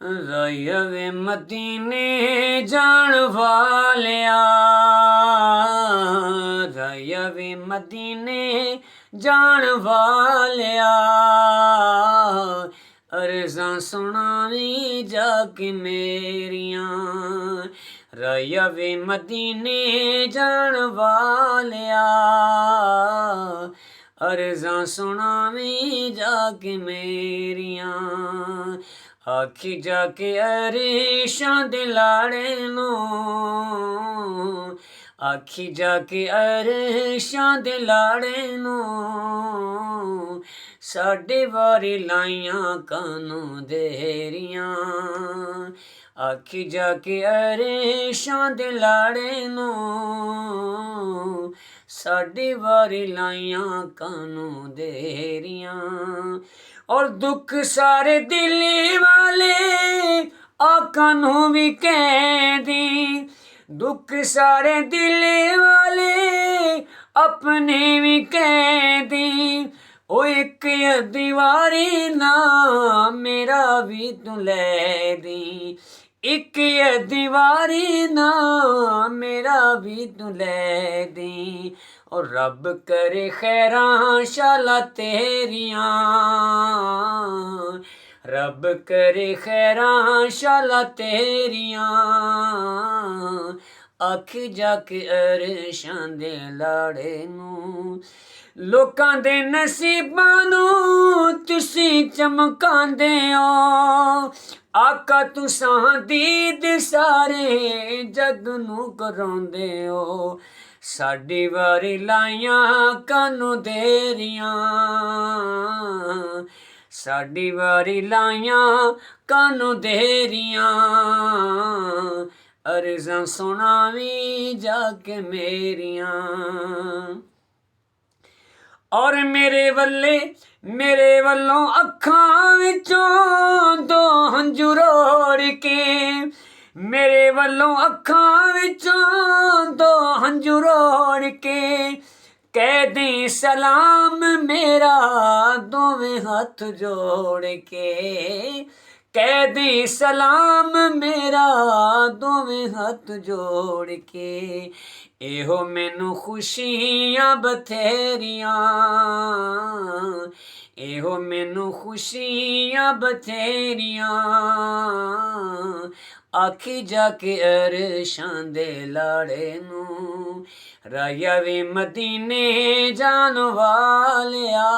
ਰਾਇਆ ਵੇ ਮਦੀਨੇ ਜਾਣ ਵਾਲਿਆ, ਰਾਇਆ ਵੇ ਮਦੀਨੇ ਜਾਣ ਵਾਲਿਆ, ਅਰਜ਼ਾਂ ਸੁਣਾਵੀਂ ਜਾ ਕੇ ਮੇਰੀਆਂ। ਰਾਇਆ ਵੇ ਮਦੀਨੇ ਜਾਣ ਵਾਲਿਆ, ਅਰਜ਼ਾਂ ਸੁਣਾਵੀਂ ਜਾ ਕੇ ਮੇਰੀਆਂ। ਆਖੀ ਜਾ ਕੇ ਅਰਸ਼ਾਂ ਦੇ ਲਾੜੇ ਨੂੰ, ਆਖੀ ਜਾ ਕੇ ਅਰਸ਼ਾਂ ਦੇ ਲਾੜੇ ਨੂੰ, ਸਾਡੇ ਵਾਰੀ ਲਾਈਆਂ ਕਾਨੂੰ ਦੇਰੀਆਂ। ਆਖੀ ਜਾ ਕੇ ਅਰਸ਼ਾਂ ਦੇ ਲਾੜੇ ਨੂੰ, ਸਾਡੇ ਵਾਰੀ ਲਾਈਆਂ ਕਾਨੂੰ ਦੇਰੀਆਂ। ਔਰ ਦੁੱਖ ਸਾਰੇ ਦਿੱਲੀ ਵਾਲੇ ਆਕਾ ਨੂੰ ਵੀ ਕਹਿਦੀ, ਦੁੱਖ ਸਾਰੇ ਦਿੱਲੀ ਵਾਲੇ ਆਪਣੇ ਵੀ ਕਹਿਦੀ। ਉਹ ਇੱਕ ਅੱਧੀ ਵਾਰੀ ਨਾ ਮੇਰਾ ਵੀ ਤੂੰ ਲੈ ਦੀ, ਇੱਕ ਅੱਧੀ ਵਾਰੀ ਨਾ ਮੇਰਾ ਵੀ ਤੂੰ ਲੈ ਦੀ। ਔਰ ਰੱਬ ਕਰੇ ਖੈਰਾਂ ਸ਼ਾਲਾ ਤੇਰੀਆਂ, ਰੱਬ ਕਰੇ ਖੈਰਾਂ ਸ਼ਾਲਾ ਤੇਰੀਆਂ। ਆਖੀ ਜਾ ਕੇ ਅਰਸ਼ਾਂ ਦੇ ਲਾੜੇ ਨੂੰ, ਲੋਕਾਂ ਦੇ ਨਸੀਬਾਂ ਨੂੰ ਤੁਸੀਂ ਚਮਕਾਉਂਦੇ ਹੋ। ਆਕਾ ਤੁਸਾਂ ਦੀਦ ਸਾਰੇ ਜਗ ਨੂੰ ਕਰਾਉਂਦੇ ਹੋ। ਸਾਡੀ ਵਾਰੀ ਲਾਈਆਂ ਕਾਨੂੰ ਦੇਰੀਆਂ, ਸਾਡੀ ਵਾਰੀ ਲਾਈਆਂ ਕਾਨੂੰ ਦੇਰੀਆਂ। ਅਰਜ਼ਾਂ ਸੁਣਾਵੀਂ ਜਾ ਕੇ ਮੇਰੀਆਂ। ਔਰ ਮੇਰੇ ਵੱਲੋਂ ਅੱਖਾਂ ਵਿੱਚੋਂ ਦੋ ਹੰਝੂ ਰੋੜ ਕੇ, ਮੇਰੇ ਵੱਲੋਂ ਅੱਖਾਂ ਵਿੱਚੋਂ ਦੋ ਹੰਝੂ ਰੋੜ ਕੇ, ਕਹਿ ਦੇ ਸਲਾਮ ਮੇਰਾ ਦੋਵੇਂ ਹੱਥ ਜੋੜ ਕੇ, ਕਹਿ ਦੇ ਸਲਾਮ ਮੇਰਾ ਦੋਵੇਂ ਹੱਥ ਜੋੜ ਕੇ। ਇਹੋ ਮੈਨੂੰ ਖੁਸ਼ੀਆਂ ਬਥੇਰੀਆਂ, ਇਹੋ ਮੈਨੂੰ ਖੁਸ਼ੀਆਂ ਬਥੇਰੀਆਂ। ਆਖੀ ਜਾ ਕੇ ਅਰਸ਼ਾਂ ਦੇ ਲਾੜੇ ਨੂੰ, ਰਾਇਆ ਵੇ ਮਦੀਨੇ ਜਾਣ ਵਾਲਿਆ,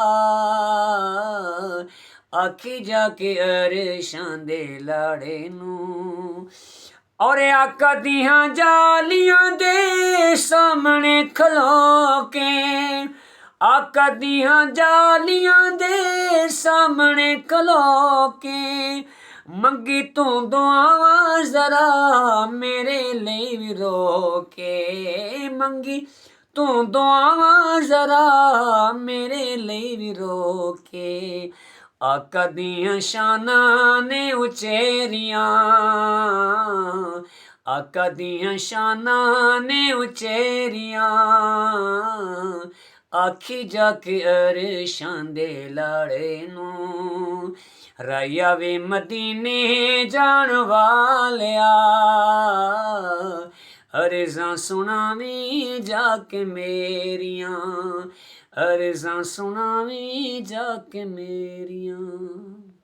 ਆਖੀ ਜਾ ਕੇ ਅਰਸ਼ਾਂ ਦੇ ਲਾੜੇ ਨੂੰ। ਔਰ ਆਕਾ ਦੀਆਂ ਜਾਲੀਆਂ ਦੇ ਸਾਹਮਣੇ ਖਲੋ ਕੇ, ਆਕਾ ਦੀਆਂ ਜਾਲੀਆਂ ਦੇ ਸਾਹਮਣੇ ਖਲੋ ਕੇ, ਮੰਗੀ ਤੂੰ ਦੁਆਵਾਂ ਜ਼ਰਾ ਮੇਰੇ ਲਈ ਵੀ ਰੋ ਕੇ, ਮੰਗੀ ਤੂੰ ਦੁਆਵਾਂ ਜ਼ਰਾ ਮੇਰੇ ਲਈ ਵੀ ਰੋ ਕੇ। ਆਕਾ ਦੀਆਂ ਸ਼ਾਨਾਂ ਨੇ ਉਚੇਰੀਆਂ, ਆਕਾ ਦੀਆਂ ਸ਼ਾਨਾਂ ਨੇ ਉਚੇਰੀਆਂ। ਆਖੀ ਜਾ ਕੇ ਅਰਸ਼ਾਂ ਦੇ ਲਾੜੇ ਨੂੰ, ਰਾਇਆ ਵੇ ਮਦੀਨੇ ਜਾਣ ਵਾਲਿਆ, ਅਰਜ਼ਾਂ ਸੁਣਾਵੀਂ ਜਾ ਕੇ ਮੇਰੀਆਂ, ਅਰਜ਼ਾਂ ਸੁਣਾਵੀਂ ਜਾ ਕੇ ਮੇਰੀਆਂ।